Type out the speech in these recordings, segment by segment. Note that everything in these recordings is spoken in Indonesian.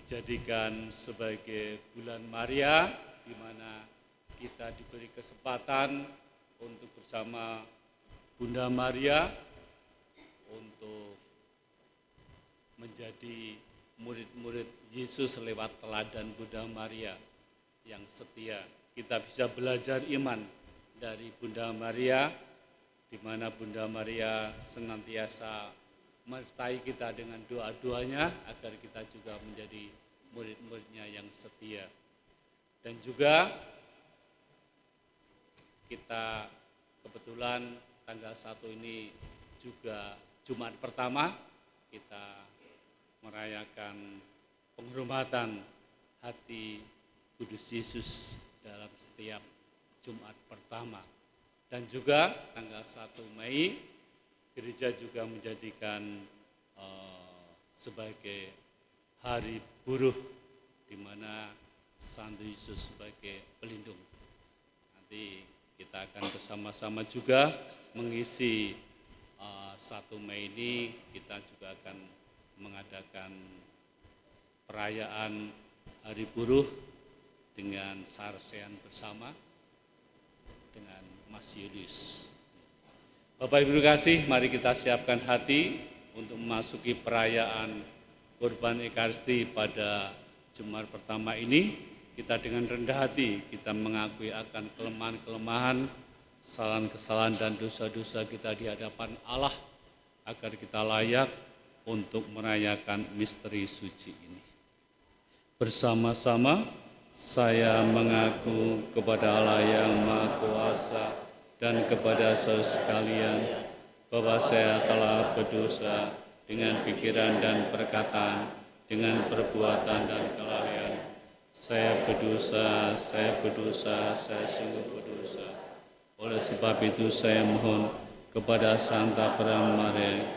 dijadikan sebagai bulan Maria, di mana kita diberi kesempatan untuk bersama Bunda Maria untuk menjadi murid-murid Yesus lewat teladan Bunda Maria yang setia. Kita bisa belajar iman dari Bunda Maria, di mana Bunda Maria senantiasa menyertai kita dengan doa-doanya agar kita juga menjadi murid-muridnya yang setia. Dan juga kita kebetulan tanggal 1 ini juga Jumat pertama, kita merayakan penghormatan hati Kudus Yesus dalam setiap Jumat pertama. Dan juga tanggal 1 Mei, gereja juga menjadikan sebagai hari buruh, di mana Santo Yesus sebagai pelindung. Nanti kita akan bersama-sama juga mengisi 1 Mei ini, kita juga akan mengadakan perayaan hari buruh dengan sarsean bersama dengan Mas Yulius. Bapak Ibu kasih, mari kita siapkan hati untuk memasuki perayaan Kurban Ekaristi pada Jumat pertama ini. Kita dengan rendah hati, kita mengakui akan kelemahan-kelemahan, kesalahan-kesalahan dan dosa-dosa kita di hadapan Allah, agar kita layak untuk merayakan misteri suci ini. Bersama-sama, saya mengaku kepada Allah yang Maha Kuasa dan kepada saudara sekalian bahwa saya telah berdosa dengan pikiran dan perkataan, dengan perbuatan dan kelalaian. Saya berdosa, saya sungguh berdosa. Oleh sebab itu saya mohon kepada Santa Maria,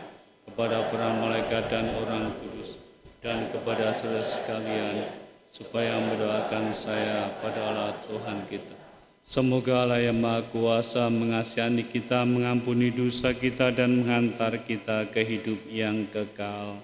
kepada para malaikat dan orang kudus, dan kepada saudara sekalian, supaya mendoakan saya pada Allah Tuhan kita. Semoga Allah yang Maha Kuasa mengasihani kita, mengampuni dosa kita, dan menghantar kita ke hidup yang kekal.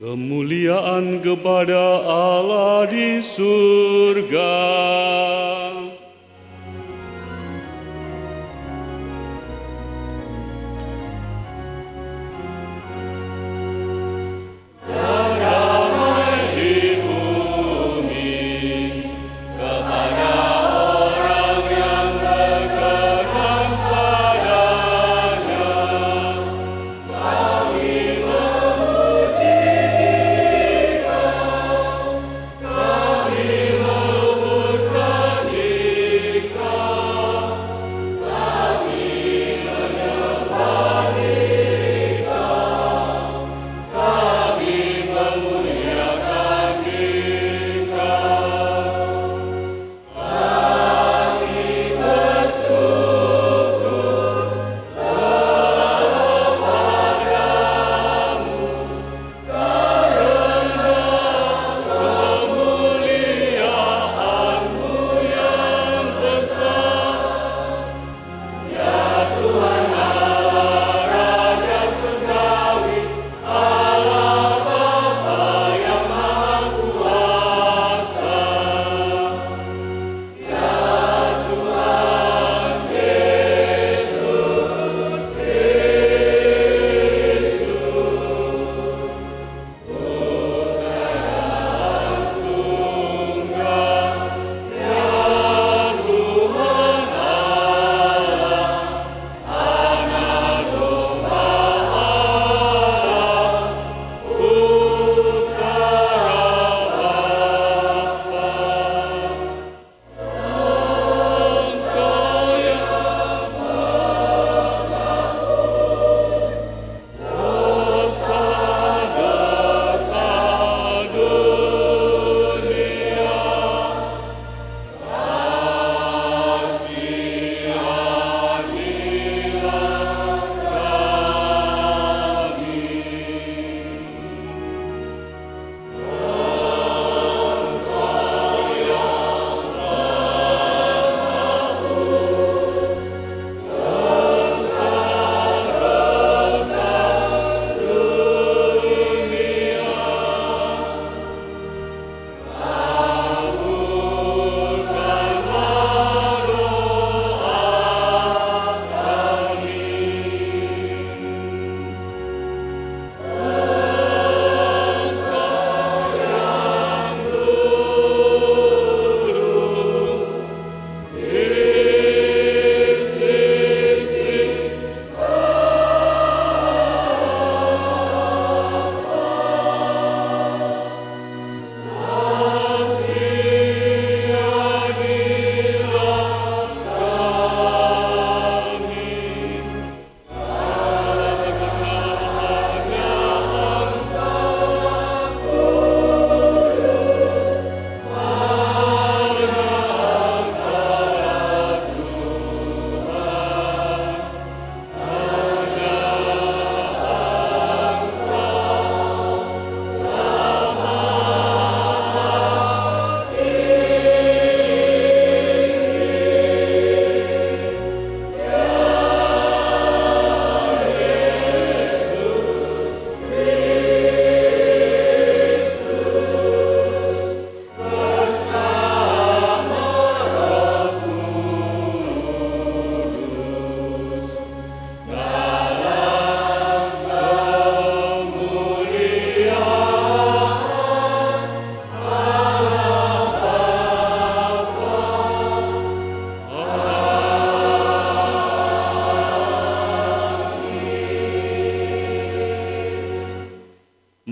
Kemuliaan kepada Allah di surga. Kami memuji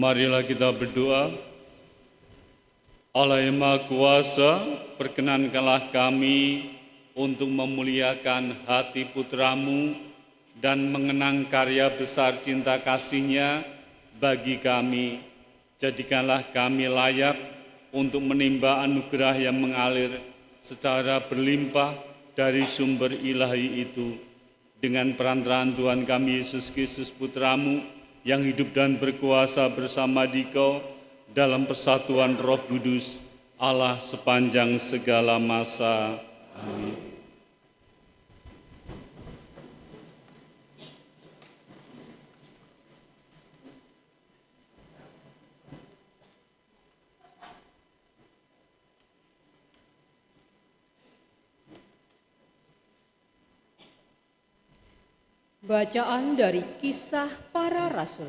Marilah kita berdoa. Allah yang Maha Kuasa, perkenankanlah kami untuk memuliakan hati putra-Mu dan mengenang karya besar cinta kasih-Nya bagi kami. Jadikanlah kami layak untuk menimba anugerah yang mengalir secara berlimpah dari sumber ilahi itu. Dengan perantaraan Tuhan kami Yesus Kristus Putra-Mu yang hidup dan berkuasa bersama Dikau dalam persatuan Roh Kudus, Allah sepanjang segala masa. Amin. Bacaan dari Kisah Para Rasul.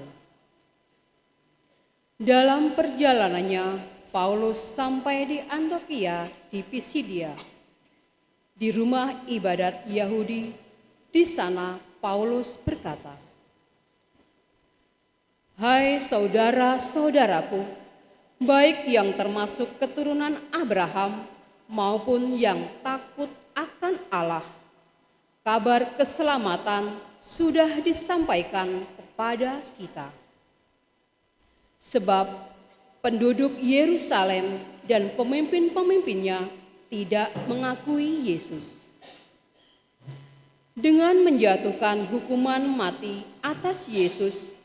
Dalam perjalanannya, Paulus sampai di Antiokhia di Pisidia, di rumah ibadat Yahudi. Di sana Paulus berkata, "Hai saudara-saudaraku, baik yang termasuk keturunan Abraham maupun yang takut akan Allah, kabar keselamatan sudah disampaikan kepada kita. Sebab penduduk Yerusalem dan pemimpin-pemimpinnya tidak mengakui Yesus. Dengan menjatuhkan hukuman mati atas Yesus,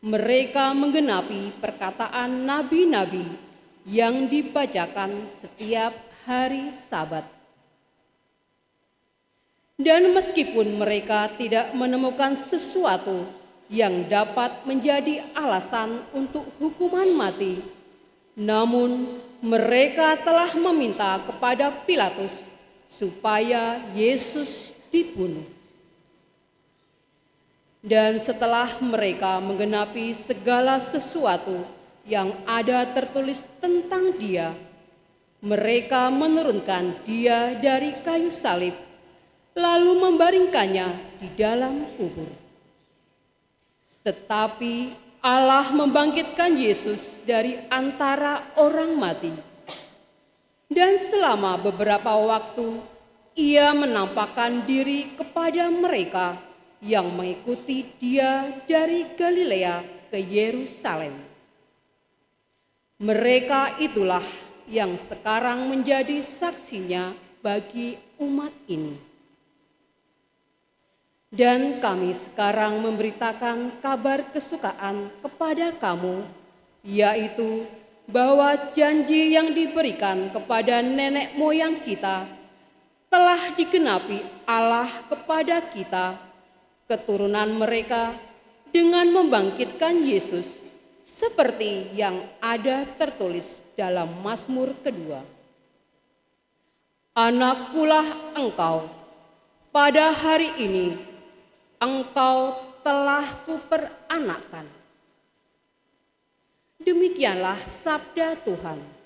mereka menggenapi perkataan nabi-nabi yang dibacakan setiap hari Sabat. Dan meskipun mereka tidak menemukan sesuatu yang dapat menjadi alasan untuk hukuman mati, namun mereka telah meminta kepada Pilatus supaya Yesus dibunuh. Dan setelah mereka menggenapi segala sesuatu yang ada tertulis tentang Dia, mereka menurunkan Dia dari kayu salib, lalu membaringkannya di dalam kubur. Tetapi Allah membangkitkan Yesus dari antara orang mati. Dan selama beberapa waktu, Ia menampakkan diri kepada mereka yang mengikuti Dia dari Galilea ke Yerusalem. Mereka itulah yang sekarang menjadi saksinya bagi umat ini. Dan kami sekarang memberitakan kabar kesukaan kepada kamu, yaitu bahwa janji yang diberikan kepada nenek moyang kita telah digenapi Allah kepada kita, keturunan mereka, dengan membangkitkan Yesus, seperti yang ada tertulis dalam Mazmur kedua. Anakkulah engkau, pada hari ini engkau telah kuperanakkan. Demikianlah sabda Tuhan.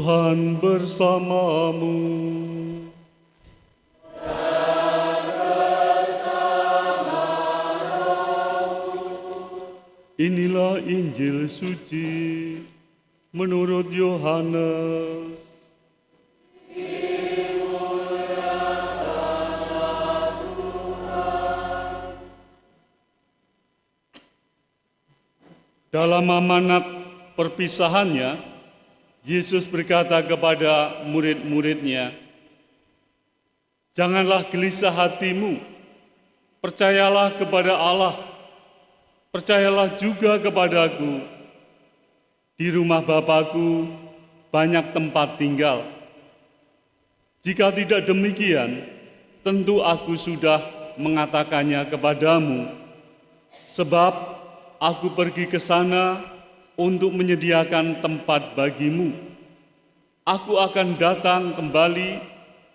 Tuhan bersamamu. Inilah Injil suci menurut Yohanes. Dalam amanat perpisahannya, Yesus berkata kepada murid-muridnya, "Janganlah gelisah hatimu, percayalah kepada Allah, percayalah juga kepadaku. Di rumah Bapa-Ku banyak tempat tinggal. Jika tidak demikian, tentu aku sudah mengatakannya kepadamu, sebab aku pergi ke sana untuk menyediakan tempat bagimu. Aku akan datang kembali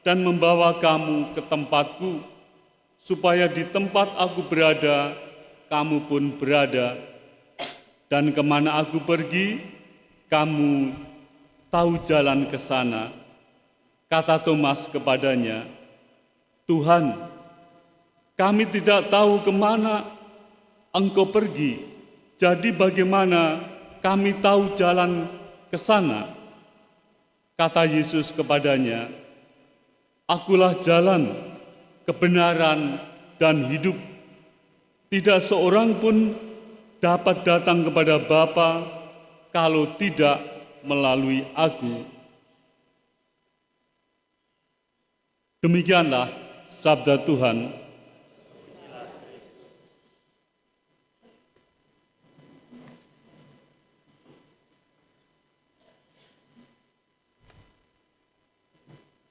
dan membawa kamu ke tempatku, supaya di tempat aku berada, kamu pun berada. Dan kemana aku pergi, kamu tahu jalan ke sana." Kata Thomas kepadanya, "Tuhan, kami tidak tahu kemana Engkau pergi. Jadi bagaimana kami tahu jalan ke sana?" Kata Yesus kepadanya, "Akulah jalan, kebenaran, dan hidup. Tidak seorang pun dapat datang kepada Bapa kalau tidak melalui Aku." Demikianlah sabda Tuhan.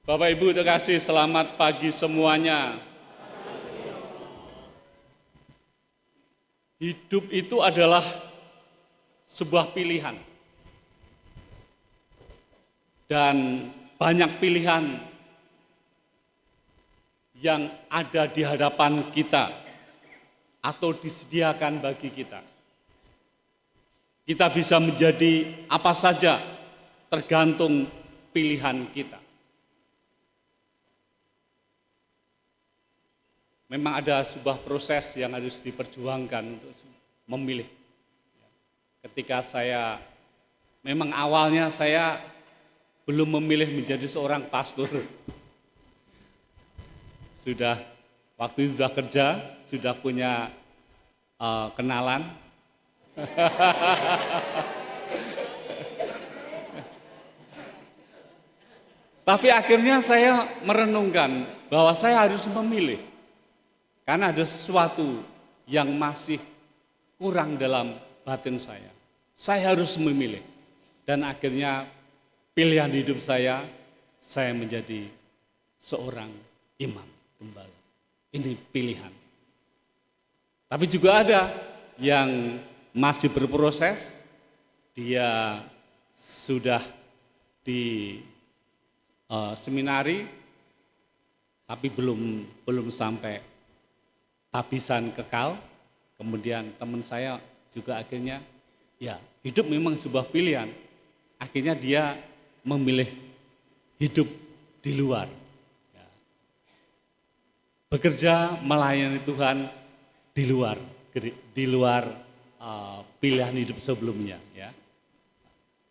Bapak Ibu terkasih, selamat pagi semuanya. Hidup itu adalah sebuah pilihan. Dan banyak pilihan yang ada di hadapan kita atau disediakan bagi kita. Kita bisa menjadi apa saja tergantung pilihan kita. Memang ada sebuah proses yang harus diperjuangkan untuk memilih. Ketika memang awalnya saya belum memilih menjadi seorang pastor. Waktu itu sudah kerja, sudah punya kenalan. Tapi akhirnya saya merenungkan bahwa saya harus memilih. Karena ada sesuatu yang masih kurang dalam batin saya. Saya harus memilih. Dan akhirnya pilihan hidup saya menjadi seorang imam gembala. Ini pilihan. Tapi juga ada yang masih berproses, dia sudah di seminari, tapi belum sampai tabisan kekal. Kemudian teman saya juga akhirnya, ya hidup memang sebuah pilihan. Akhirnya dia memilih hidup di luar. Ya. Bekerja melayani Tuhan di luar pilihan hidup sebelumnya. Ya.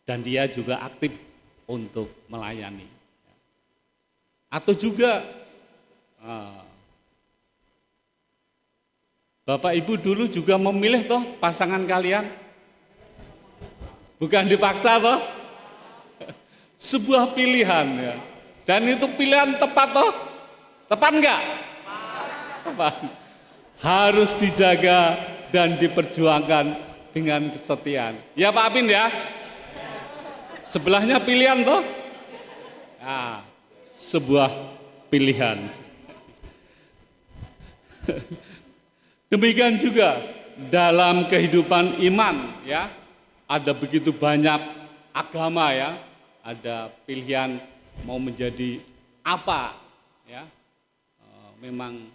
Dan dia juga aktif untuk melayani. Atau juga Bapak Ibu dulu juga memilih toh pasangan kalian? Bukan dipaksa toh? Sebuah pilihan ya. Dan itu pilihan tepat toh? Tepat enggak? Tepat. Harus dijaga dan diperjuangkan dengan kesetiaan. Ya Pak Apin ya? Sebelahnya pilihan toh? Nah, sebuah pilihan. Demikian juga dalam kehidupan iman ya, ada begitu banyak agama ya, ada pilihan mau menjadi apa ya. Memang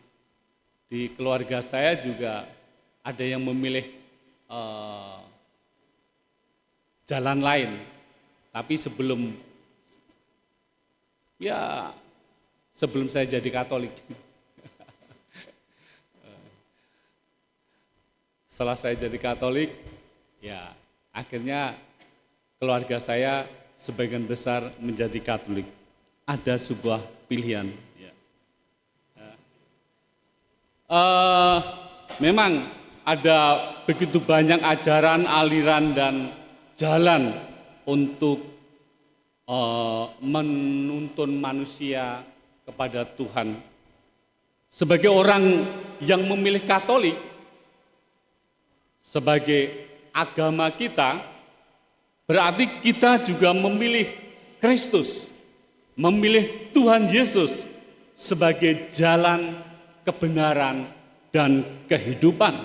di keluarga saya juga ada yang memilih jalan lain, tapi sebelum Ya, sebelum saya jadi Katolik. Setelah saya jadi Katolik, ya akhirnya keluarga saya sebagian besar menjadi Katolik. Ada sebuah pilihan. Ya. Memang ada begitu banyak ajaran, aliran, dan jalan untuk menuntun manusia kepada Tuhan. Sebagai orang yang memilih Katolik sebagai agama kita, berarti kita juga memilih Kristus, memilih Tuhan Yesus sebagai jalan kebenaran dan kehidupan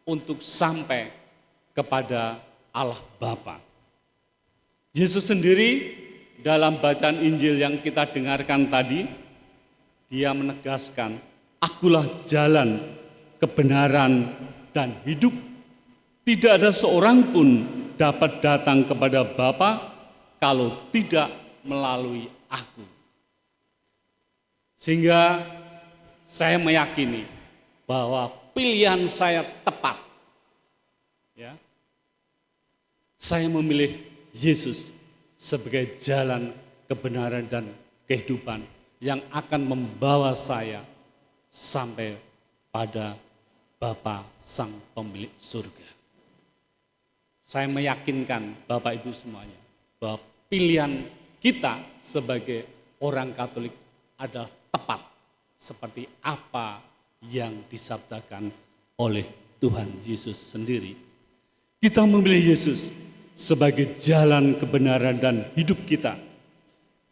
untuk sampai kepada Allah Bapa. Yesus sendiri dalam bacaan Injil yang kita dengarkan tadi, dia menegaskan, akulah jalan, kebenaran, dan hidup. Tidak ada seorang pun dapat datang kepada Bapa kalau tidak melalui aku. Sehingga saya meyakini bahwa pilihan saya tepat. Ya. Saya memilih Yesus sebagai jalan kebenaran dan kehidupan yang akan membawa saya sampai pada Bapa Sang Pemilik Surga. Saya meyakinkan Bapak Ibu semuanya bahwa pilihan kita sebagai orang Katolik adalah tepat seperti apa yang disabdakan oleh Tuhan Yesus sendiri. Kita memilih Yesus sebagai jalan kebenaran dan hidup kita.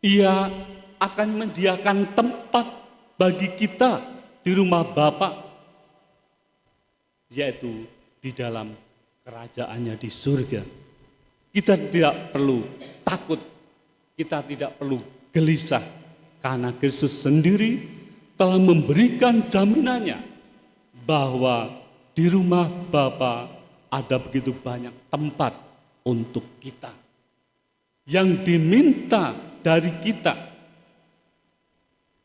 Ia akan menyediakan tempat bagi kita di rumah Bapa, yaitu di dalam kerajaannya di surga. Kita tidak perlu takut, kita tidak perlu gelisah, karena Kristus sendiri telah memberikan jaminannya bahwa di rumah Bapa ada begitu banyak tempat untuk kita. Yang diminta dari kita,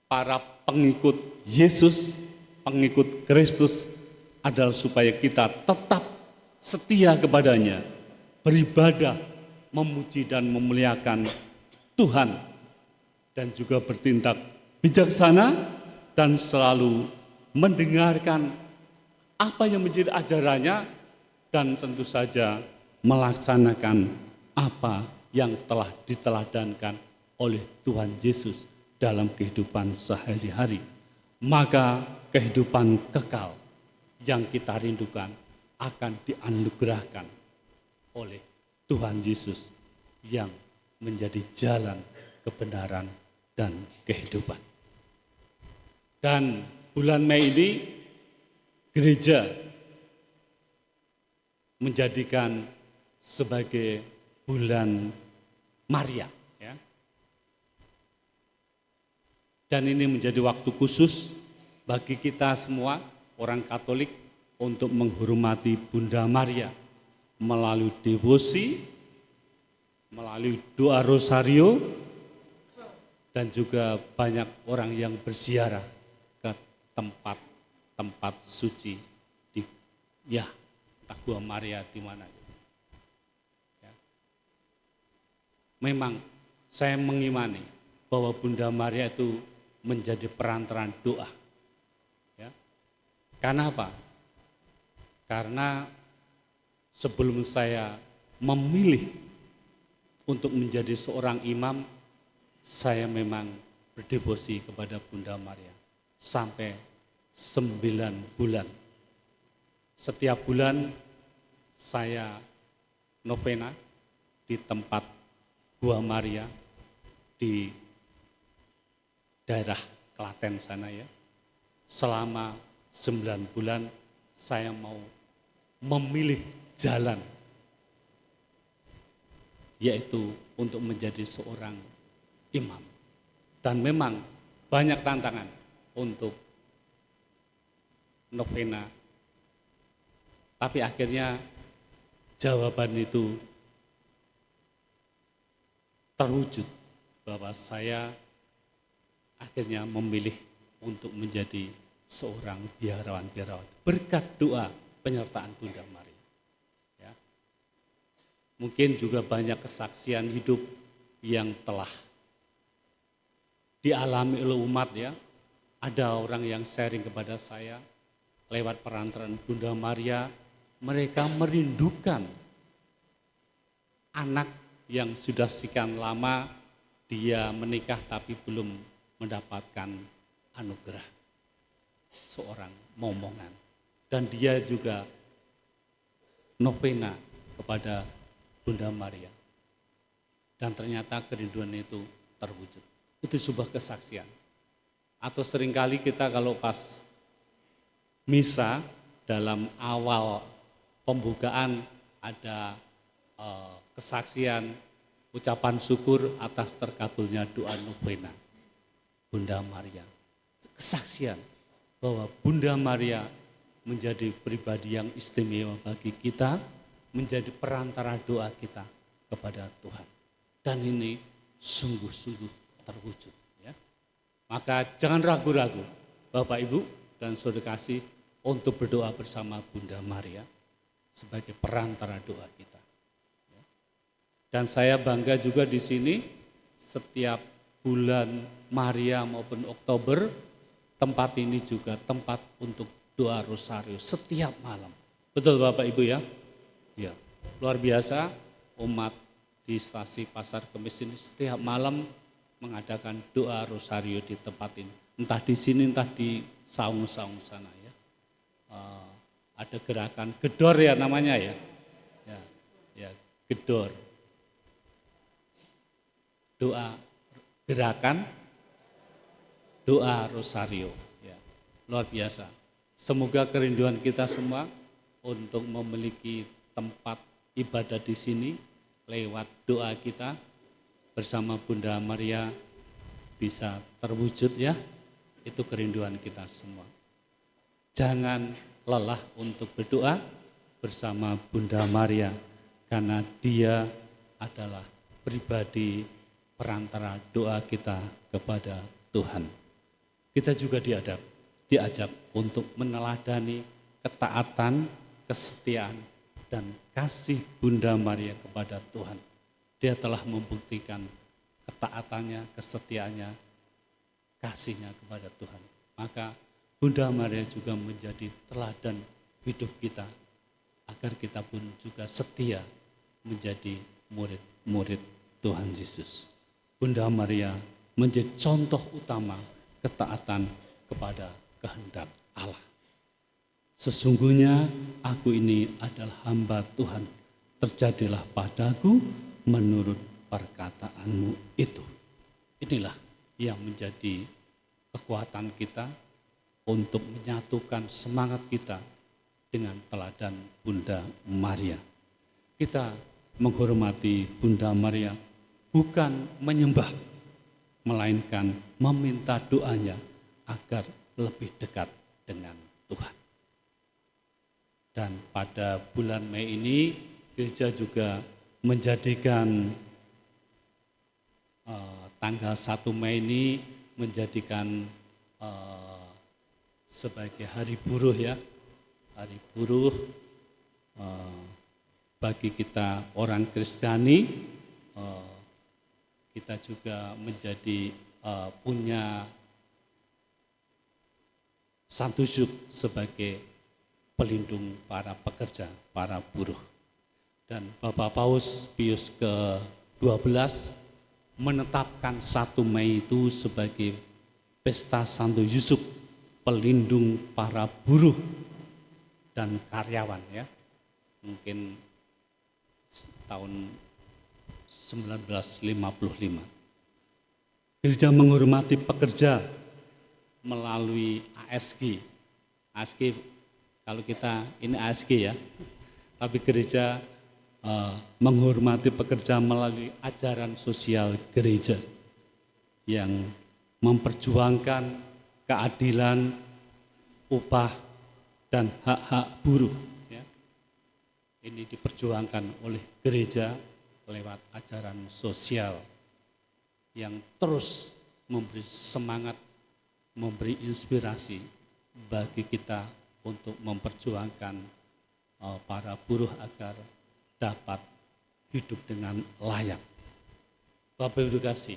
para pengikut Yesus, pengikut Kristus, adalah supaya kita tetap setia kepadanya, beribadah, memuji dan memuliakan Tuhan, dan juga bertindak bijaksana dan selalu mendengarkan apa yang menjadi ajarannya dan tentu saja melaksanakan apa yang telah diteladankan oleh Tuhan Yesus dalam kehidupan sehari-hari. Maka kehidupan kekal yang kita rindukan akan dianugerahkan oleh Tuhan Yesus yang menjadi jalan kebenaran dan kehidupan. Dan bulan Mei ini gereja menjadikan sebagai bulan Maria, ya. Dan ini menjadi waktu khusus bagi kita semua orang Katolik untuk menghormati Bunda Maria melalui devosi, melalui doa rosario, dan juga banyak orang yang berziarah ke tempat-tempat suci di Gua Maria di mana. Ya. Memang saya mengimani bahwa Bunda Maria itu menjadi perantara doa. Ya. Karena apa? Karena sebelum saya memilih untuk menjadi seorang imam, saya memang berdevosi kepada Bunda Maria sampai 9 bulan. Setiap bulan saya novena di tempat Gua Maria di daerah Klaten sana, ya. Selama 9 bulan saya mau memilih jalan, yaitu untuk menjadi seorang imam. Dan memang banyak tantangan untuk novena, tapi akhirnya jawaban itu terwujud bahwa saya akhirnya memilih untuk menjadi seorang biarawan-biarawan berkat doa penyertaan Bunda Maria. Ya. Mungkin juga banyak kesaksian hidup yang telah dialami oleh umat ya. Ada orang yang sharing kepada saya lewat perantaran Bunda Maria, mereka merindukan anak yang sudah sekian lama dia menikah tapi belum mendapatkan anugerah seorang momongan. Dan dia juga novena kepada Bunda Maria. Dan ternyata kerinduan itu terwujud. Itu sebuah kesaksian. Atau seringkali kita kalau pas misa dalam awal pembukaan ada kesaksian ucapan syukur atas terkabulnya doa novena Bunda Maria. Kesaksian bahwa Bunda Maria menjadi pribadi yang istimewa bagi kita, menjadi perantara doa kita kepada Tuhan. Dan ini sungguh-sungguh terwujud. Ya. Maka jangan ragu-ragu Bapak Ibu dan Saudara kasih untuk berdoa bersama Bunda Maria sebagai perantara doa kita. Ya. Dan saya bangga juga di sini setiap bulan Maria maupun Oktober, tempat ini juga tempat untuk doa rosario setiap malam. Betul Bapak Ibu ya? Ya, luar biasa umat di stasi Pasar Kemis ini setiap malam mengadakan doa rosario di tempat ini. Entah di sini, entah di saung-saung sana ya. Ada gerakan gedor ya namanya ya. Ya, gedor. Doa gerakan doa rosario. Ya, luar biasa. Semoga kerinduan kita semua untuk memiliki tempat ibadah di sini lewat doa kita bersama Bunda Maria bisa terwujud ya. Itu kerinduan kita semua. Jangan lelah untuk berdoa bersama Bunda Maria karena dia adalah pribadi perantara doa kita kepada Tuhan. Kita juga diajak untuk meneladani ketaatan, kesetiaan, dan kasih Bunda Maria kepada Tuhan. Dia telah membuktikan ketaatannya, kesetiaannya, kasihnya kepada Tuhan. Maka Bunda Maria juga menjadi teladan hidup kita, agar kita pun juga setia menjadi murid-murid Tuhan Yesus. Bunda Maria menjadi contoh utama ketaatan kepada kehendak Allah. Sesungguhnya aku ini adalah hamba Tuhan, terjadilah padaku menurut perkataanmu itu. Inilah yang menjadi kekuatan kita untuk menyatukan semangat kita dengan teladan Bunda Maria. Kita menghormati Bunda Maria bukan menyembah, melainkan meminta doanya agar lebih dekat dengan Tuhan. Dan pada bulan Mei ini gereja juga menjadikan tanggal 1 Mei ini menjadikan sebagai hari buruh ya. Hari buruh bagi kita orang Kristiani, kita juga menjadi punya Santusyuk sebagai pelindung para pekerja, para buruh. Dan Bapak Paus Pius ke-12 menetapkan 1 Mei itu sebagai Pesta Santo Yusuf, pelindung para buruh dan karyawan ya. Mungkin tahun 1955. Gereja menghormati pekerja melalui ASG. ASG kalau kita ini ASG ya. Tapi gereja menghormati pekerja melalui ajaran sosial gereja yang memperjuangkan keadilan, upah, dan hak-hak buruh. Ya. Ini diperjuangkan oleh gereja lewat ajaran sosial yang terus memberi semangat, memberi inspirasi bagi kita untuk memperjuangkan para buruh agar dapat hidup dengan layak. Bapak Ibu kasih,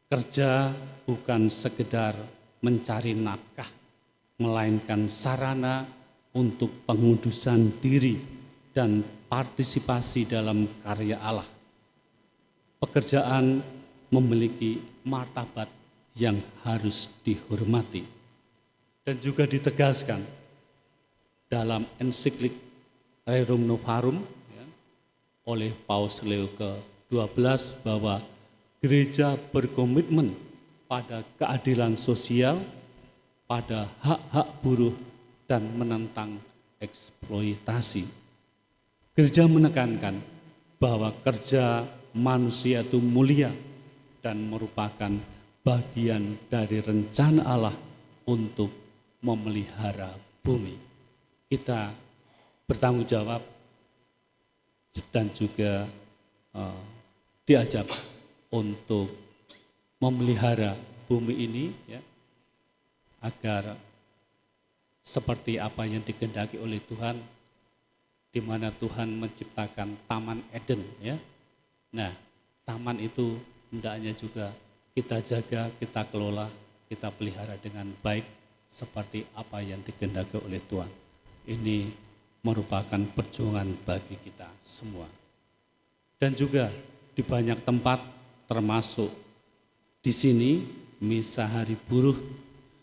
kerja bukan sekedar mencari nafkah, melainkan sarana untuk pengudusan diri dan partisipasi dalam karya Allah. Pekerjaan memiliki martabat yang harus dihormati dan juga ditegaskan dalam ensiklik Rerum Novarum oleh Paus Leo ke-12 bahwa gereja berkomitmen pada keadilan sosial, pada hak-hak buruh dan menentang eksploitasi. Gereja menekankan bahwa kerja manusia itu mulia dan merupakan bagian dari rencana Allah untuk memelihara bumi. Kita bertanggung jawab dan juga diajak untuk memelihara bumi ini ya, agar seperti apa yang dikehendaki oleh Tuhan, di mana Tuhan menciptakan Taman Eden ya. Nah, taman itu hendaknya juga kita jaga, kita kelola, kita pelihara dengan baik seperti apa yang dikehendaki oleh Tuhan. Ini merupakan perjuangan bagi kita semua. Dan juga di banyak tempat termasuk di sini misa hari buruh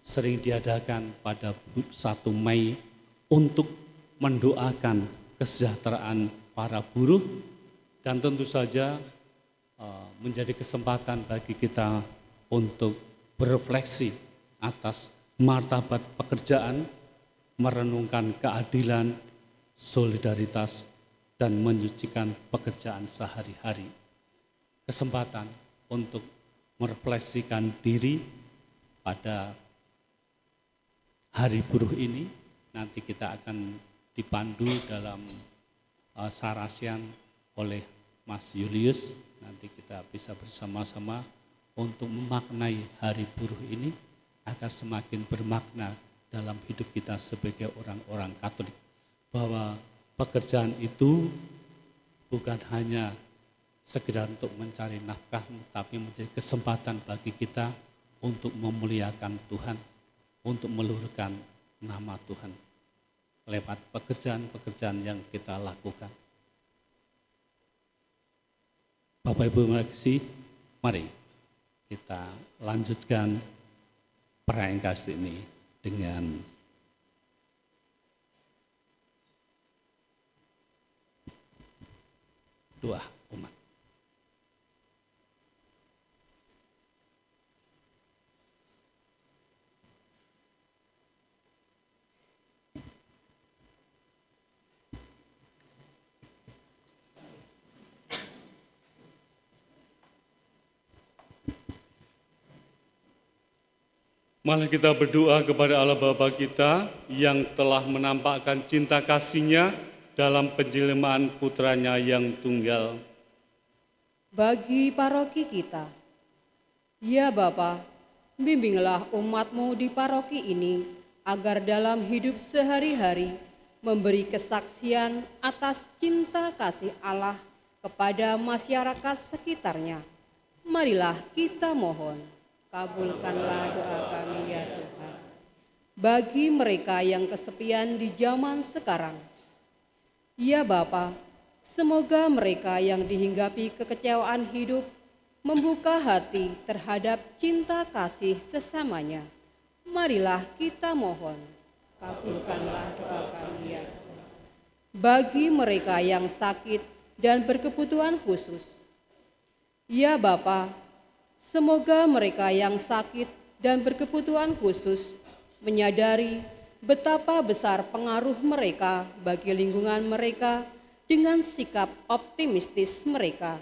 sering diadakan pada 1 Mei untuk mendoakan kesejahteraan para buruh dan tentu saja menjadi kesempatan bagi kita untuk berefleksi atas martabat pekerjaan, merenungkan keadilan, solidaritas, dan menyucikan pekerjaan sehari-hari. Kesempatan untuk merefleksikan diri pada hari buruh ini, nanti kita akan dipandu dalam sarasian oleh Mas Julius. Nanti kita bisa bersama-sama untuk memaknai hari buruh ini agar semakin bermakna dalam hidup kita sebagai orang-orang Katolik. Bahwa pekerjaan itu bukan hanya sekedar untuk mencari nafkah, tapi menjadi kesempatan bagi kita untuk memuliakan Tuhan, untuk meluhurkan nama Tuhan lewat pekerjaan-pekerjaan yang kita lakukan. Bapak Ibu makasih, mari kita lanjutkan perayaan kasih ini dengan doa umat. Mari kita berdoa kepada Allah Bapa kita yang telah menampakkan cinta kasih-Nya dalam penjelmaan putranya yang tunggal. Bagi paroki kita, ya Bapa, bimbinglah umat-Mu di paroki ini agar dalam hidup sehari-hari memberi kesaksian atas cinta kasih Allah kepada masyarakat sekitarnya. Marilah kita mohon. Kabulkanlah doa kami ya Tuhan. Bagi mereka yang kesepian di zaman sekarang, ya Bapa, semoga mereka yang dihinggapi kekecewaan hidup membuka hati terhadap cinta kasih sesamanya. Marilah kita mohon. Kabulkanlah doa kami ya Tuhan. Bagi mereka yang sakit dan berkebutuhan khusus, ya Bapa, semoga mereka yang sakit dan berkebutuhan khusus menyadari betapa besar pengaruh mereka bagi lingkungan mereka dengan sikap optimistis mereka.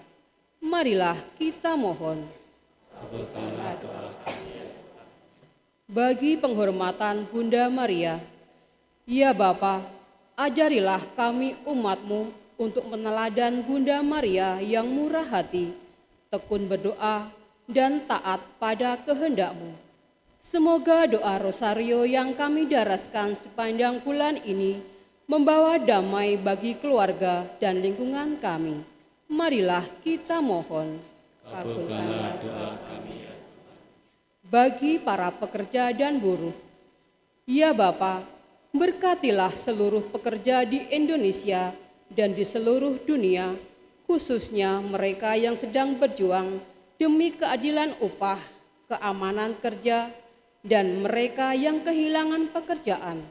Marilah kita mohon. Bagi penghormatan Bunda Maria, ya Bapa, ajarilah kami umat-Mu untuk meneladan Bunda Maria yang murah hati, tekun berdoa, dan taat pada kehendak-Mu. Semoga doa rosario yang kami daraskan sepanjang bulan ini membawa damai bagi keluarga dan lingkungan kami. Marilah kita mohon. Kabulkanlah doa kami. Bagi para pekerja dan buruh, ya Bapa, berkatilah seluruh pekerja di Indonesia dan di seluruh dunia, khususnya mereka yang sedang berjuang demi keadilan upah, keamanan kerja, dan mereka yang kehilangan pekerjaan.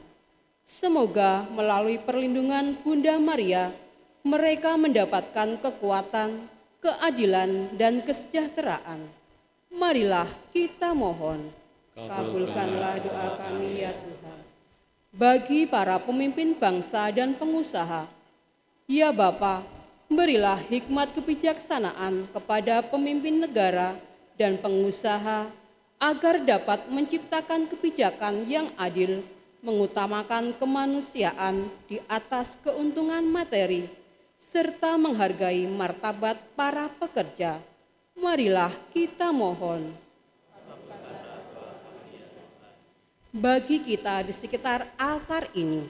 Semoga melalui perlindungan Bunda Maria, mereka mendapatkan kekuatan, keadilan, dan kesejahteraan. Marilah kita mohon. Kabulkanlah doa kami ya Tuhan. Bagi para pemimpin bangsa dan pengusaha, ya Bapa, berilah hikmat kebijaksanaan kepada pemimpin negara dan pengusaha agar dapat menciptakan kebijakan yang adil, mengutamakan kemanusiaan di atas keuntungan materi, serta menghargai martabat para pekerja. Marilah kita mohon. Bagi kita di sekitar altar ini,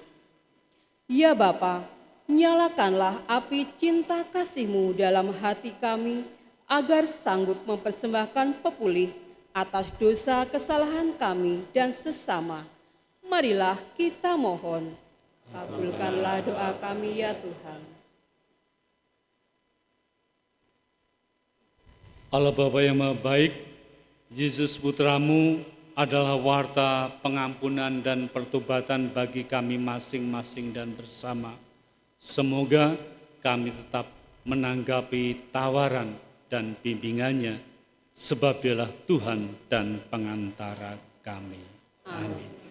ya Bapa, nyalakanlah api cinta kasih-Mu dalam hati kami agar sanggup mempersembahkan pepulih atas dosa kesalahan kami dan sesama. Marilah kita mohon. Kabulkanlah doa kami ya Tuhan. Allah Bapa yang Maha Baik, Yesus Putra-Mu adalah warta pengampunan dan pertobatan bagi kami masing-masing dan bersama. Semoga kami tetap menanggapi tawaran dan bimbingannya, sebab Dialah Tuhan dan pengantara kami. Amin.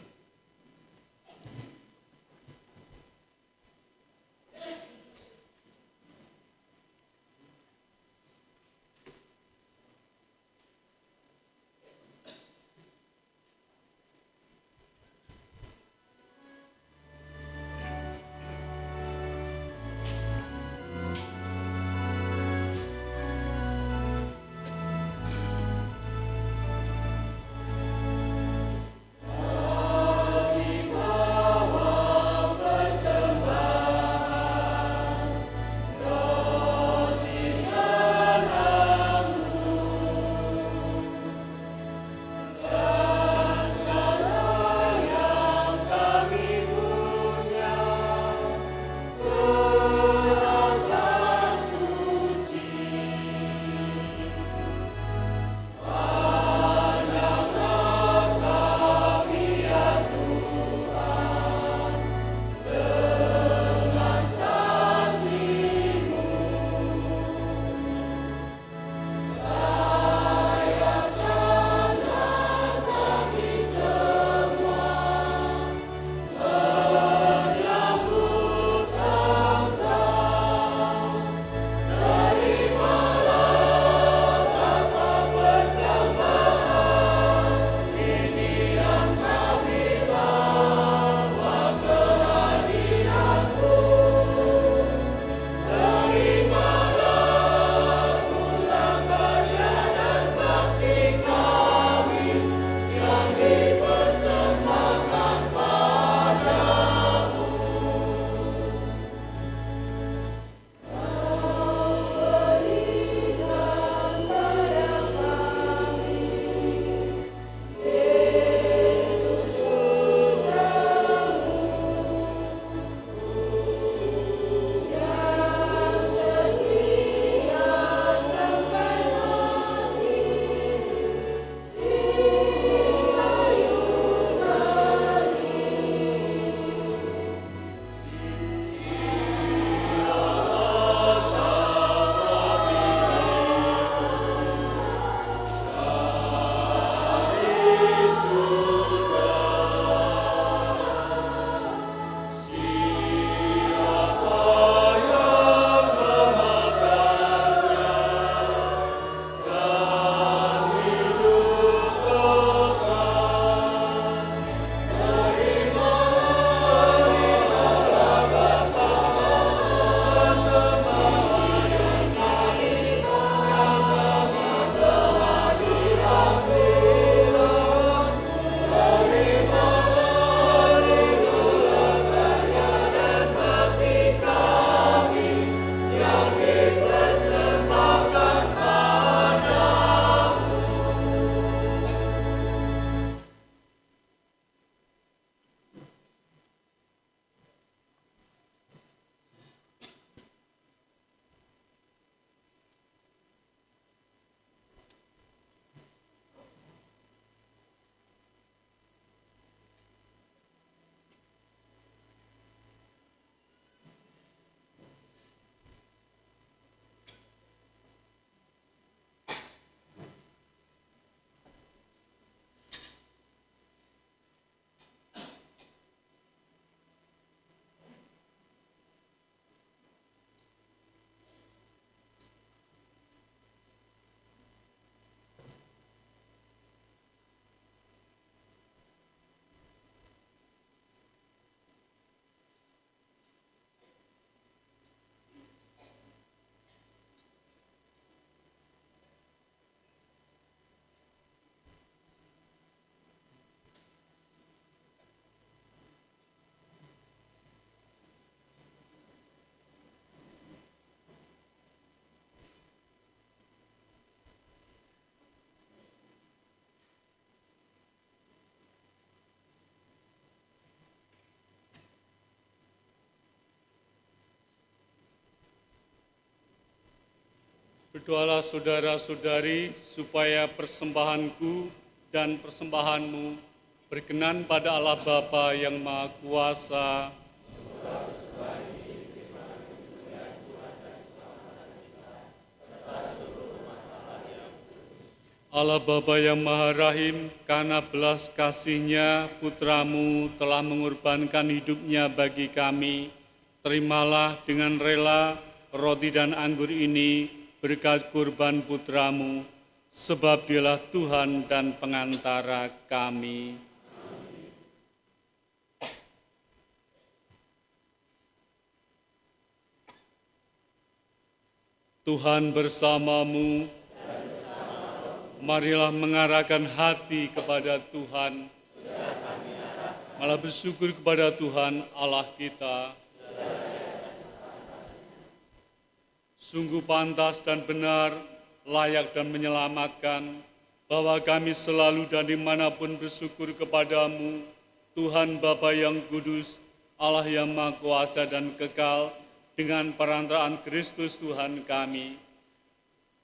Berdoalah saudara-saudari supaya persembahanku dan persembahanmu berkenan pada Allah Bapa yang Maha Kuasa. Allah Bapa yang Maha Rahim, karena belas kasih-Nya Putramu telah mengorbankan hidupnya bagi kami. Terimalah dengan rela roti dan anggur ini berkat kurban Putramu, sebab Dialah Tuhan dan pengantara kami. Tuhan bersamamu. Marilah mengarahkan hati kepada Tuhan. Malah bersyukur kepada Tuhan Allah kita. Sungguh pantas dan benar, layak dan menyelamatkan, bahwa kami selalu dan dimanapun bersyukur kepadamu, Tuhan Bapa yang kudus, Allah yang Maha Kuasa dan kekal, dengan perantaraan Kristus Tuhan kami.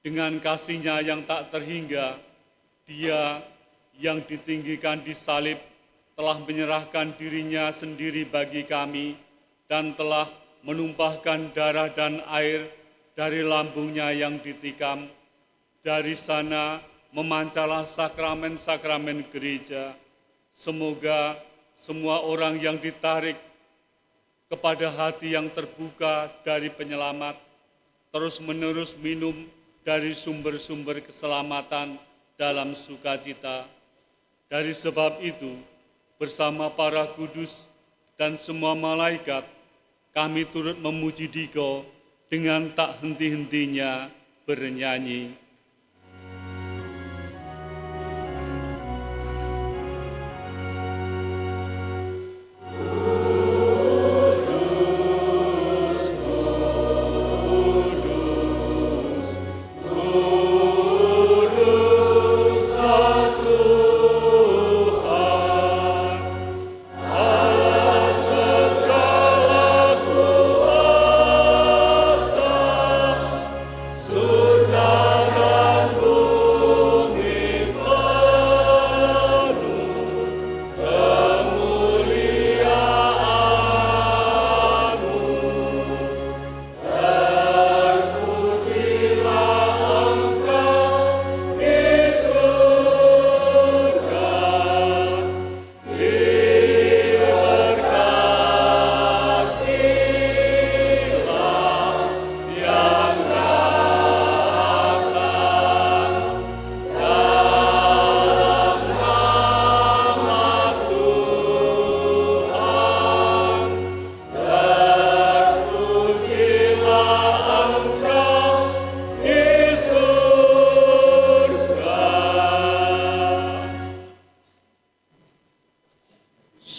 Dengan kasih-Nya yang tak terhingga, Dia yang ditinggikan di salib telah menyerahkan diri-Nya sendiri bagi kami dan telah menumpahkan darah dan air dari lambung-Nya yang ditikam. Dari sana memancarlah sakramen-sakramen gereja. Semoga semua orang yang ditarik kepada hati yang terbuka dari penyelamat terus-menerus minum dari sumber-sumber keselamatan dalam sukacita. Dari sebab itu, bersama para kudus dan semua malaikat, kami turut memuji Dikau dengan tak henti-hentinya bernyanyi.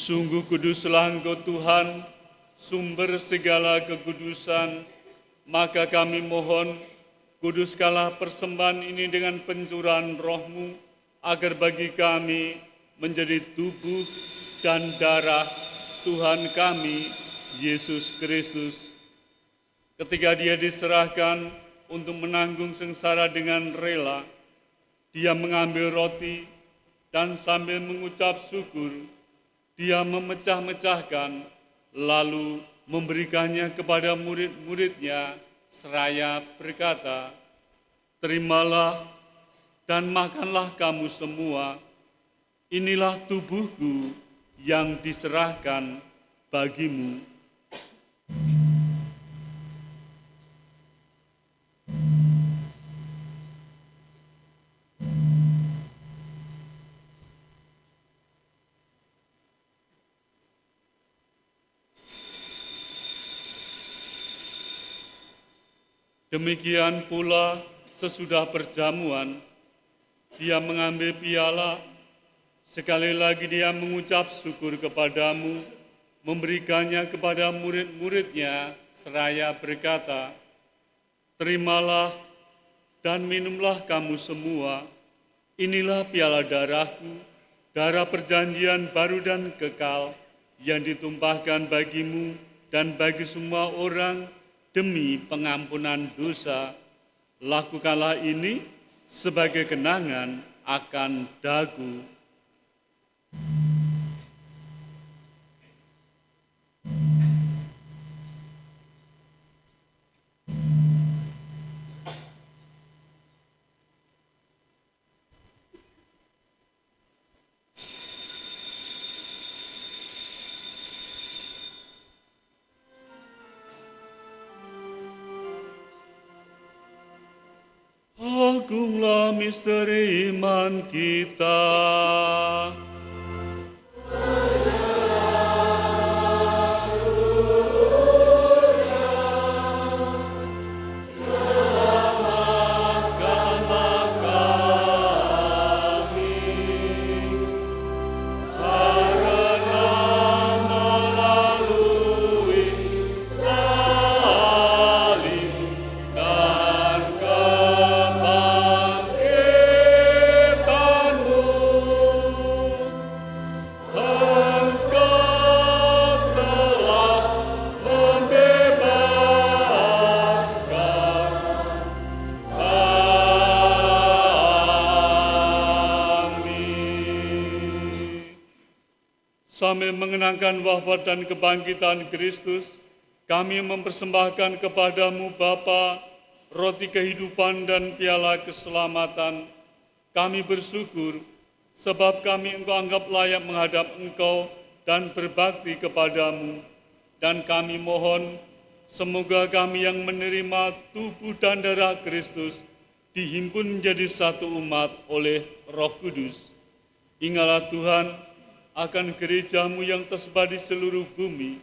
Sungguh kuduslah Engkau Tuhan, sumber segala kekudusan, maka kami mohon, kuduskanlah persembahan ini dengan pencurahan roh-Mu, agar bagi kami menjadi tubuh dan darah Tuhan kami, Yesus Kristus. Ketika Dia diserahkan untuk menanggung sengsara dengan rela, Dia mengambil roti dan sambil mengucap syukur, Dia memecah-mecahkan, lalu memberikannya kepada murid-muridnya, seraya berkata, "Terimalah dan makanlah kamu semua, inilah tubuhku yang diserahkan bagimu." Demikian pula sesudah perjamuan, Dia mengambil piala, sekali lagi Dia mengucap syukur kepadamu, memberikannya kepada murid-muridnya, seraya berkata, "Terimalah dan minumlah kamu semua, inilah piala darahku, darah perjanjian baru dan kekal, yang ditumpahkan bagimu dan bagi semua orang demi pengampunan dosa. Lakukanlah ini sebagai kenangan akan dagu. Agunglah misteri iman kita. Sambil mengenangkan wafat dan kebangkitan Kristus, kami mempersembahkan kepadamu Bapa, roti kehidupan dan piala keselamatan. Kami bersyukur sebab kami Engkau anggap layak menghadap Engkau dan berbakti kepadamu. Dan kami mohon, semoga kami yang menerima tubuh dan darah Kristus dihimpun menjadi satu umat oleh Roh Kudus. Ingatlah Tuhan akan gerejamu yang tersebar di seluruh bumi,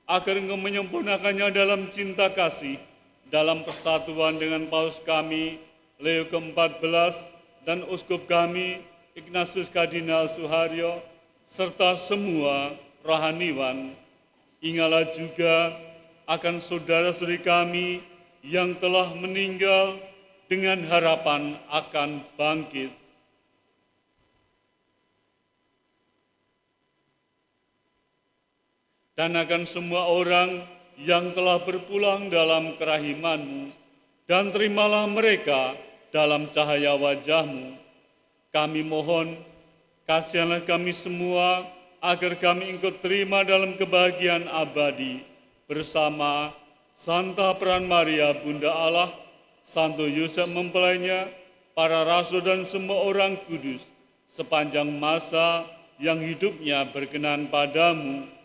agar Engkau menyempurnakannya dalam cinta kasih, dalam persatuan dengan Paus kami, Leo ke-14, dan Uskup kami, Ignatius Kardinal Suharyo, serta semua rohaniwan. Ingatlah juga akan saudara-saudari kami yang telah meninggal dengan harapan akan bangkit. Dan akan semua orang yang telah berpulang dalam kerahiman-Mu, dan terimalah mereka dalam cahaya wajah-Mu. Kami mohon, kasihanlah kami semua, agar kami Engkau terima dalam kebahagiaan abadi, bersama Santa Peran Maria, Bunda Allah, Santo Yosef mempelainya, para rasul dan semua orang kudus, sepanjang masa yang hidupnya berkenan padamu.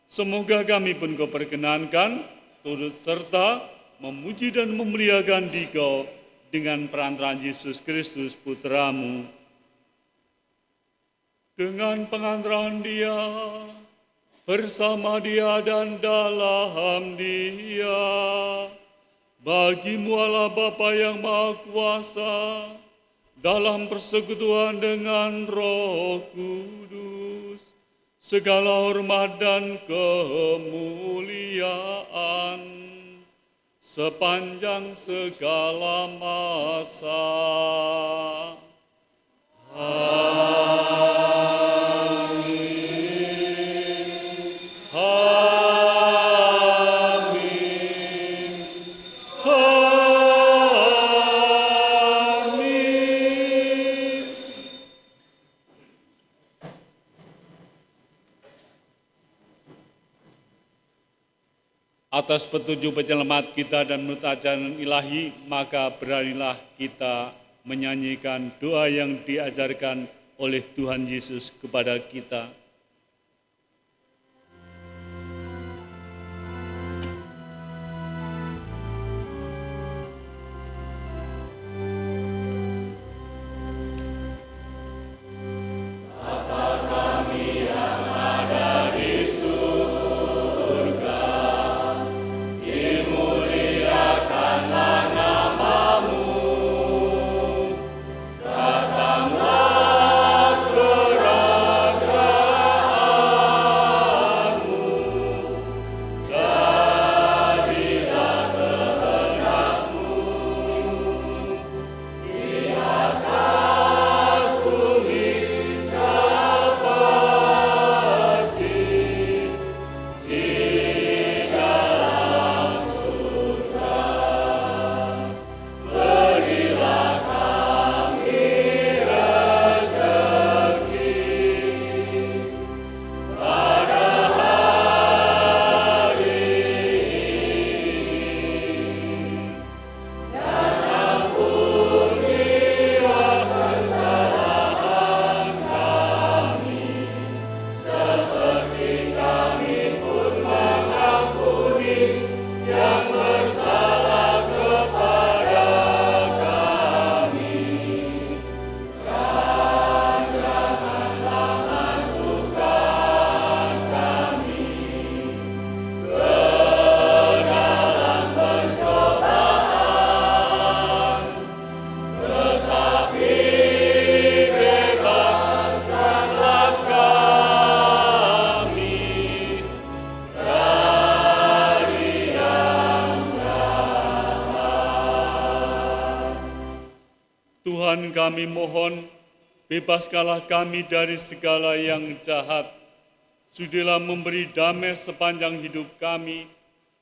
Semoga kami pun Kau perkenankan, turut serta memuji dan memuliakan Dikau dengan perantaraan Yesus Kristus Putra-Mu. Dengan pengantaran Dia, bersama Dia dan dalam Dia, bagi-Mu Allah Bapa yang Maha Kuasa, dalam persekutuan dengan Roh Kudus, segala hormat dan kemuliaan sepanjang segala masa. Atas petunjuk penyelamat kita dan menurut ajaran ilahi, maka beranilah kita menyanyikan doa yang diajarkan oleh Tuhan Yesus kepada kita. Datanglah kerajaan Tuhan kami mohon, bebaskanlah kami dari segala yang jahat. Sudilah memberi damai sepanjang hidup kami,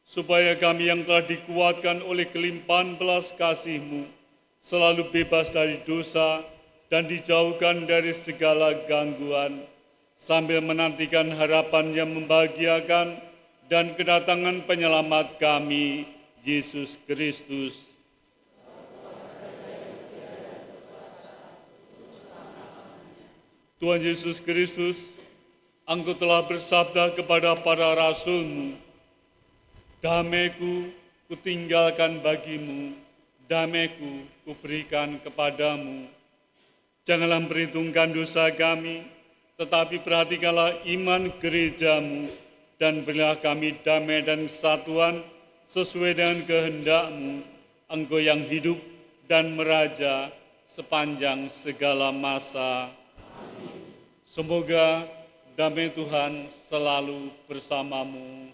supaya kami yang telah dikuatkan oleh kelimpahan belas kasih-Mu, selalu bebas dari dosa dan dijauhkan dari segala gangguan, sambil menantikan harapan yang membahagiakan dan kedatangan penyelamat kami, Yesus Kristus. Tuhan Yesus Kristus, Engkau telah bersabda kepada para rasul-Mu, damai-Ku kutinggalkan bagimu, damai-Ku kuberikan kepadamu. Janganlah memperhitungkan dosa kami, tetapi perhatikanlah iman gereja-Mu, dan berilah kami damai dan kesatuan sesuai dengan kehendak-Mu, Engkau yang hidup dan meraja sepanjang segala masa. Semoga damai Tuhan selalu bersamamu.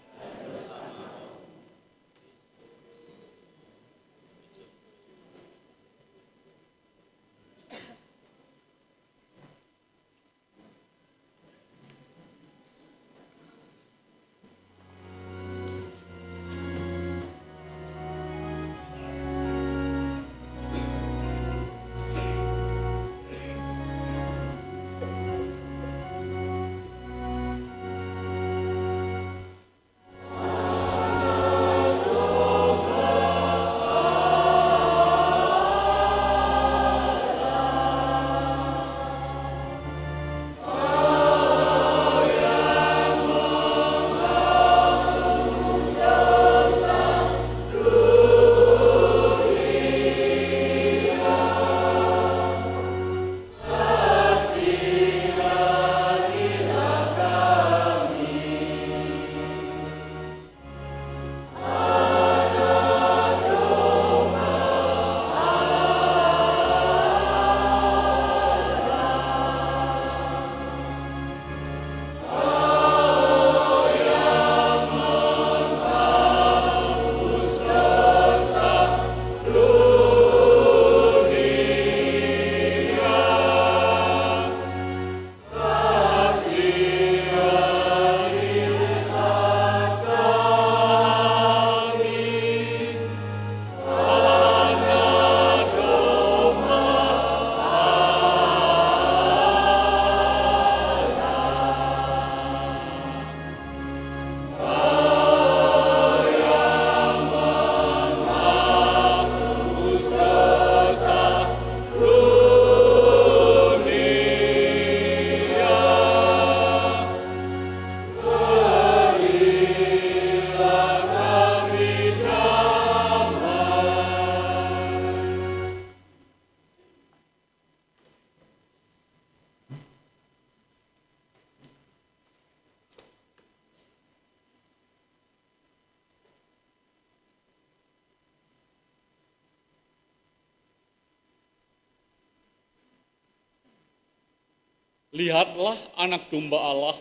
Lihatlah anak domba Allah,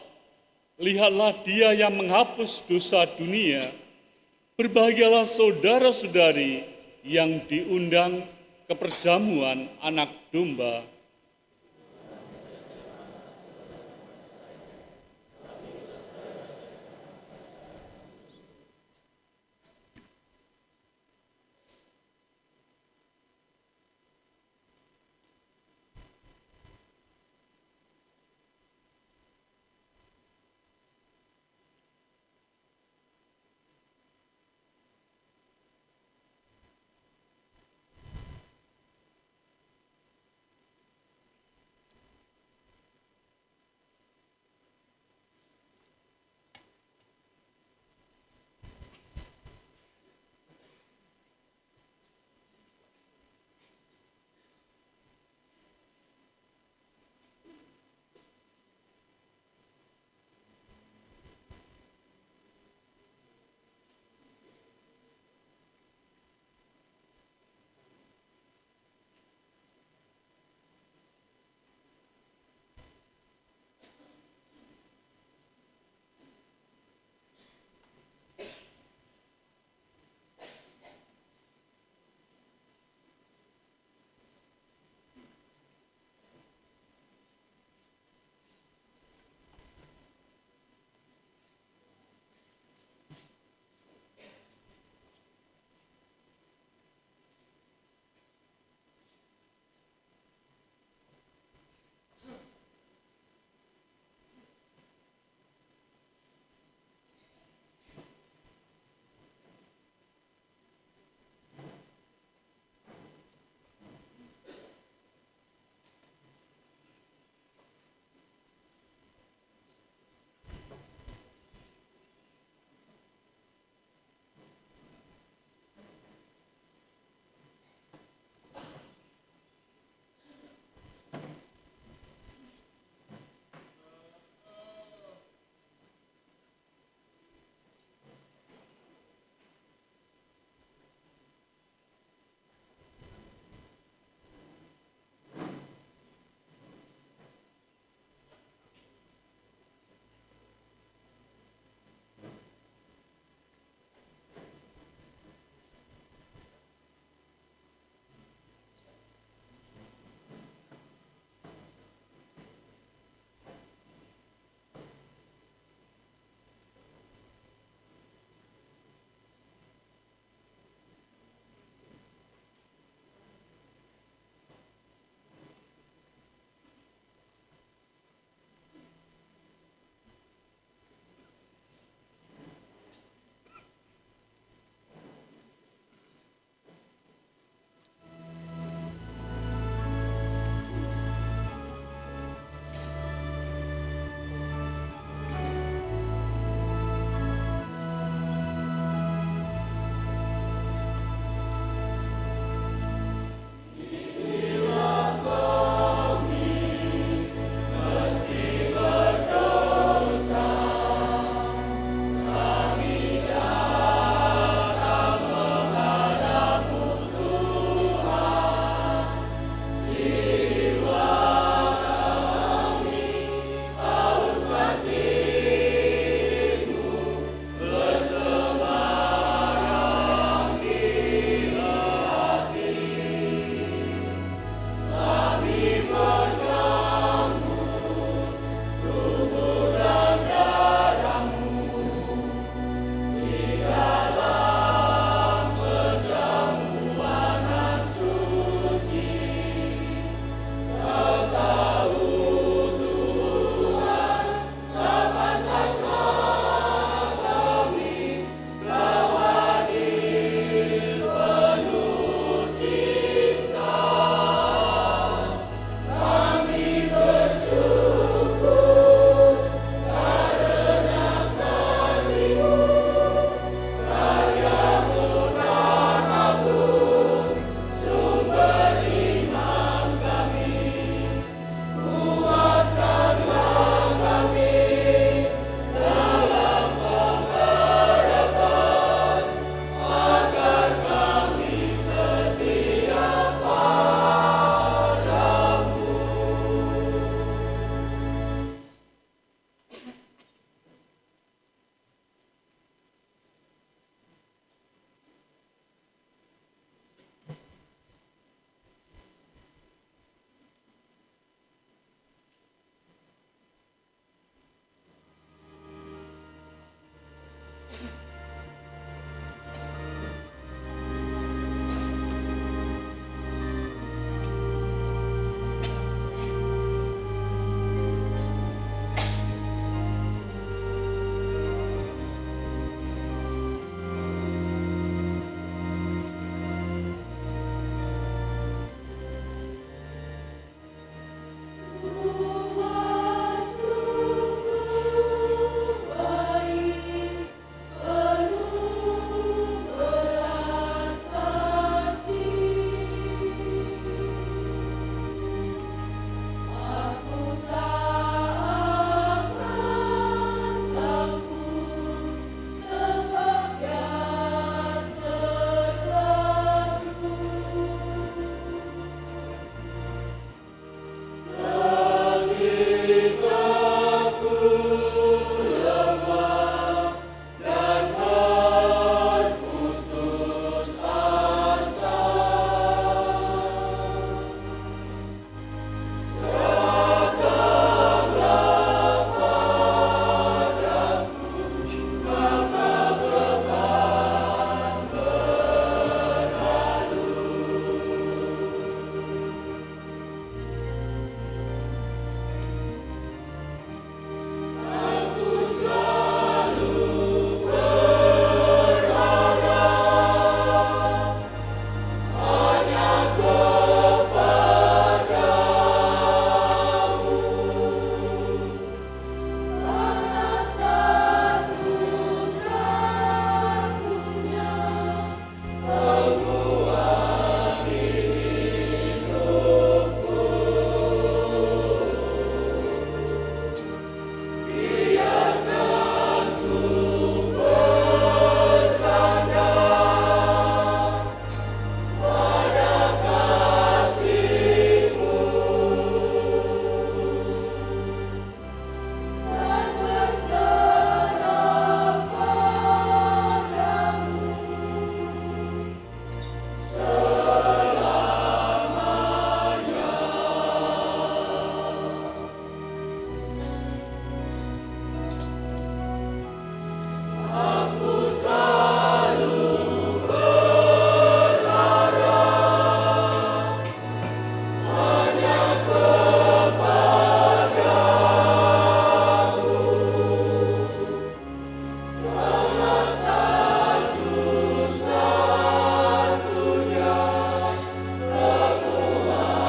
lihatlah Dia yang menghapus dosa dunia. Berbahagialah saudara-saudari yang diundang ke perjamuan anak domba.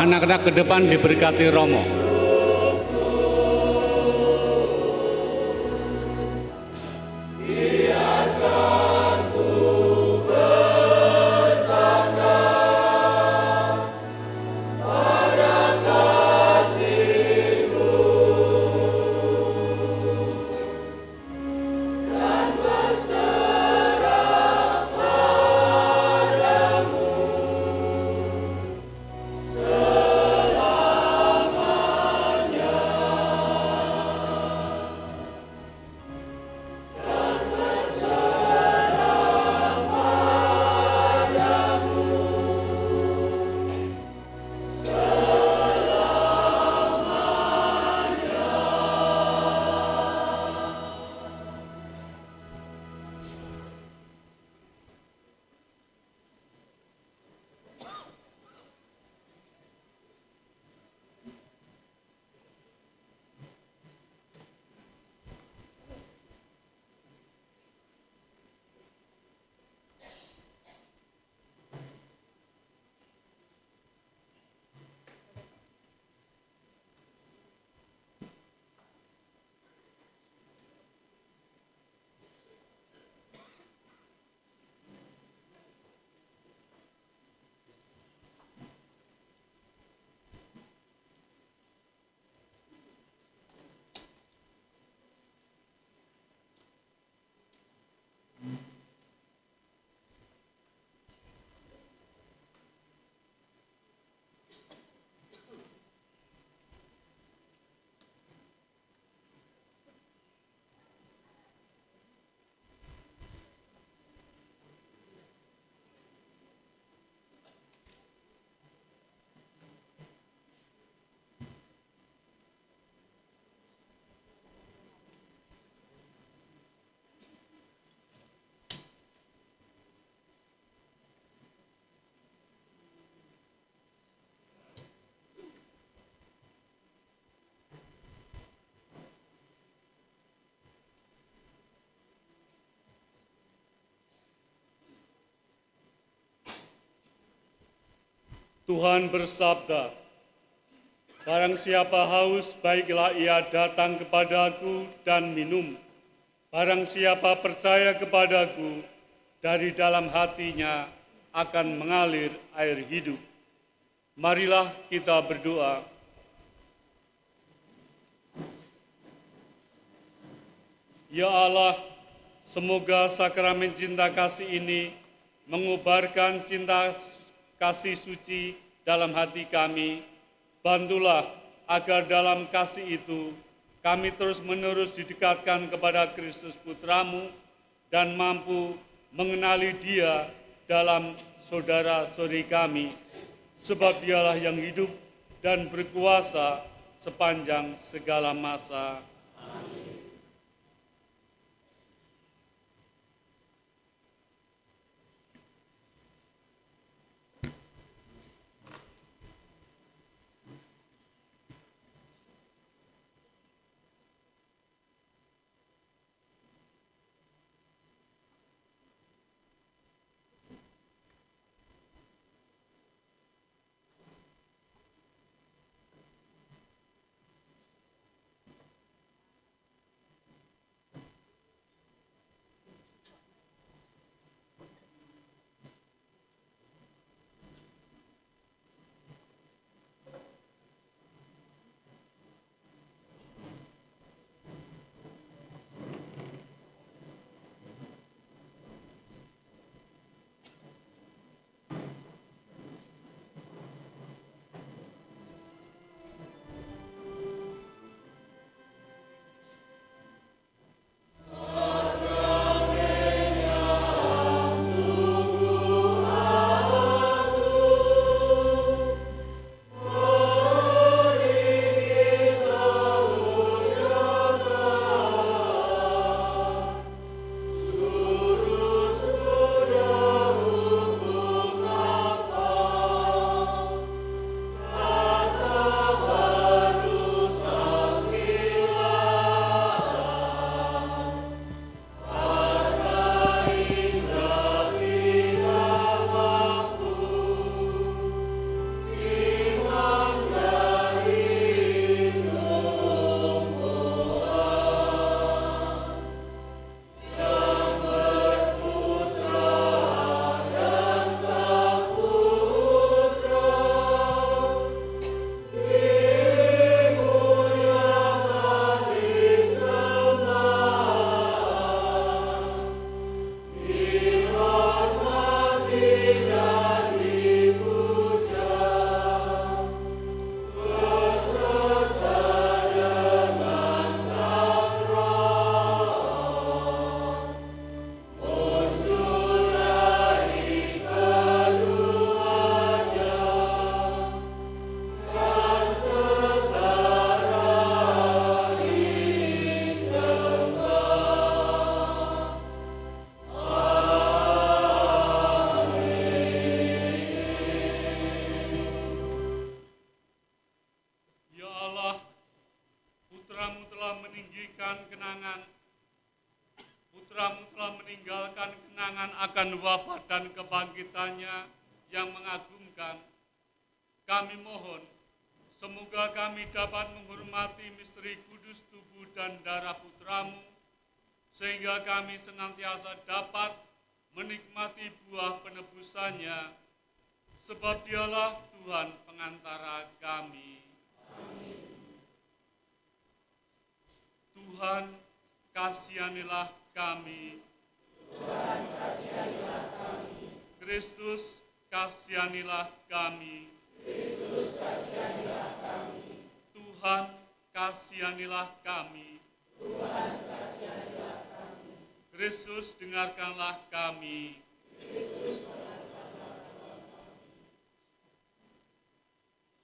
anak-anak ke depan diberkati Romo. Tuhan bersabda, "Barang siapa haus, baiklah ia datang kepadaku dan minum. Barang siapa percaya kepadaku, dari dalam hatinya akan mengalir air hidup." Marilah kita berdoa. Ya Allah, semoga sakramen cinta kasih ini mengubarkan cinta kasih suci dalam hati kami. Bantulah agar dalam kasih itu kami terus-menerus didekatkan kepada Kristus Putramu dan mampu mengenali Dia dalam saudara-saudari kami, sebab Dialah yang hidup dan berkuasa sepanjang segala masa. Putramu telah meninggalkan kenangan akan wafat dan kebangkitannya yang mengagumkan. Kami mohon, semoga kami dapat menghormati misteri kudus tubuh dan darah Putramu, sehingga kami senantiasa dapat menikmati buah penebusannya, sebab dialah Tuhan pengantara kami. Tuhan, kasihanilah kami. Tuhan, kasihanilah kami. Kristus, kasihanilah kami. Kristus, kasihanilah kami. Tuhan, kasihanilah kami. Tuhan, kasihanilah kami. Kristus, dengarkanlah kami. Kristus, dengarkanlah kami.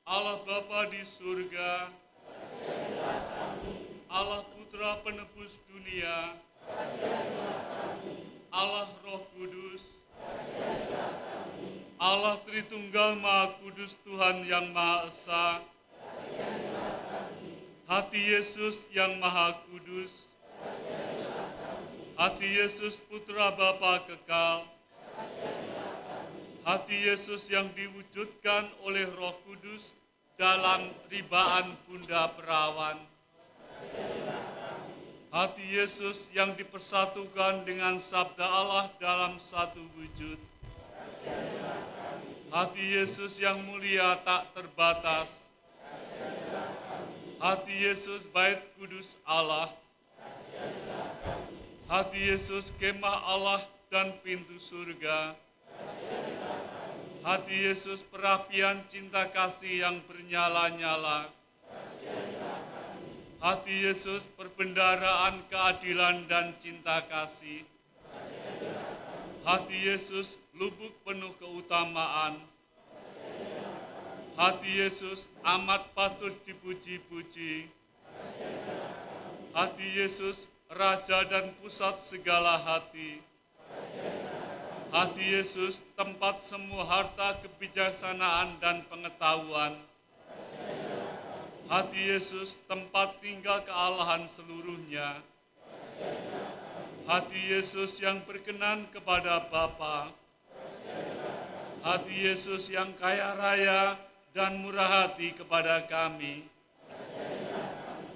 Allah Bapa di surga, kasihanilah kami. Allah Putra penebus dunia, kasihanilah kami. Allah Roh Kudus, kasihanilah kami. Allah Tritunggal Maha Kudus Tuhan yang Maha Esa, kasihanilah kami. Hati Yesus yang Maha Kudus, kasihanilah kami. Hati Yesus Putra Bapa kekal, kasihanilah kami. Hati Yesus yang diwujudkan oleh Roh Kudus dalam ribaan Bunda Perawan, hati Yesus yang dipersatukan dengan sabda Allah dalam satu wujud, hati Yesus yang mulia tak terbatas, hati Yesus bait kudus Allah, hati Yesus kemah Allah dan pintu surga, hati Yesus perapian cinta kasih yang bernyala-nyala, hati Yesus perbendaraan keadilan dan cinta kasih, hati Yesus lubuk penuh keutamaan, hati Yesus amat patut dipuji-puji, hati Yesus raja dan pusat segala hati, hati Yesus tempat semua harta kebijaksanaan dan pengetahuan, hati Yesus tempat tinggal kealahan seluruhnya, hati Yesus yang berkenan kepada Bapa, hati Yesus yang kaya raya dan murah hati kepada kami,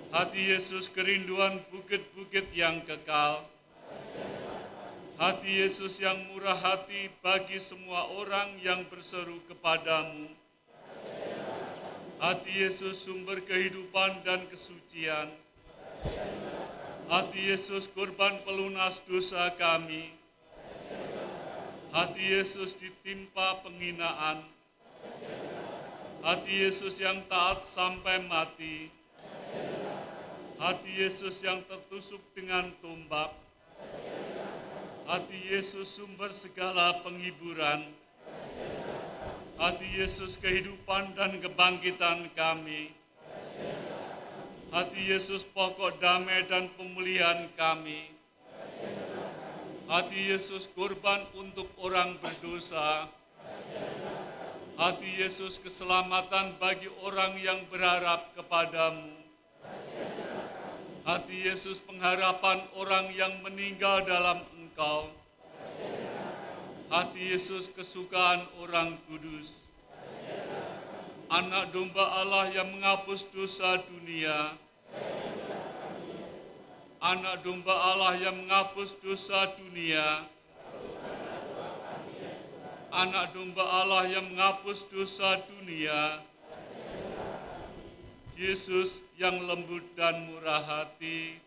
hati Yesus kerinduan bukit-bukit yang kekal, hati Yesus yang murah hati bagi semua orang yang berseru kepadamu, hati Yesus sumber kehidupan dan kesucian, hati Yesus korban pelunas dosa kami, hati Yesus ditimpa penghinaan, hati Yesus yang taat sampai mati, hati Yesus yang tertusuk dengan tombak, hati Yesus sumber segala penghiburan, hati Yesus kehidupan dan kebangkitan kami, hati Yesus pokok damai dan pemulihan kami, hati Yesus korban untuk orang berdosa, hati Yesus keselamatan bagi orang yang berharap kepadamu, hati Yesus pengharapan orang yang meninggal dalam Engkau, hati Yesus kesukaan orang kudus, Anak Domba Allah yang menghapus dosa dunia, Anak Domba Allah yang menghapus dosa dunia, Anak Domba Allah yang menghapus dosa dunia, Yesus yang lembut dan murah hati,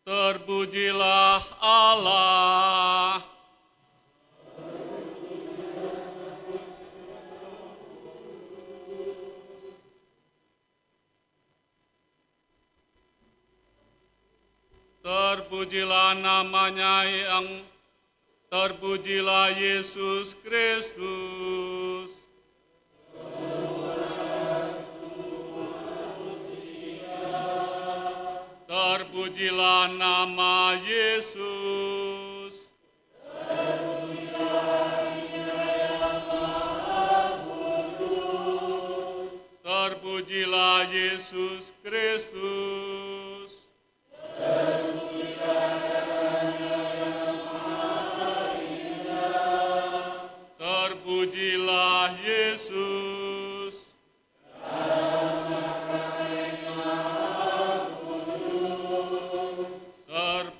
Terpujilah Allah. Terpujilah namanya yang terpujilah Yesus Kristus. Terpujilah nama Yesus. Terpujilah Yesus Kristus. Terpujilah Yesus.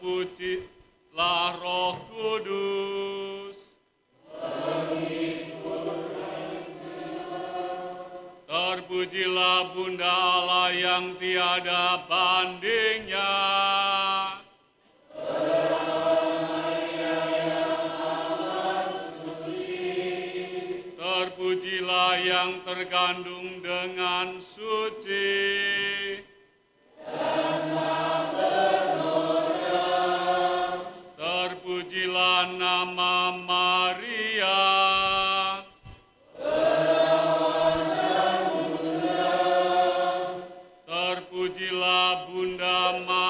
Terpujilah Roh Kudus. Terpujilah Bunda Allah yang tiada bandingnya. Terpujilah yang terkandung dengan suci. Terpujilah nama Maria. Terpujilah Bunda Maria.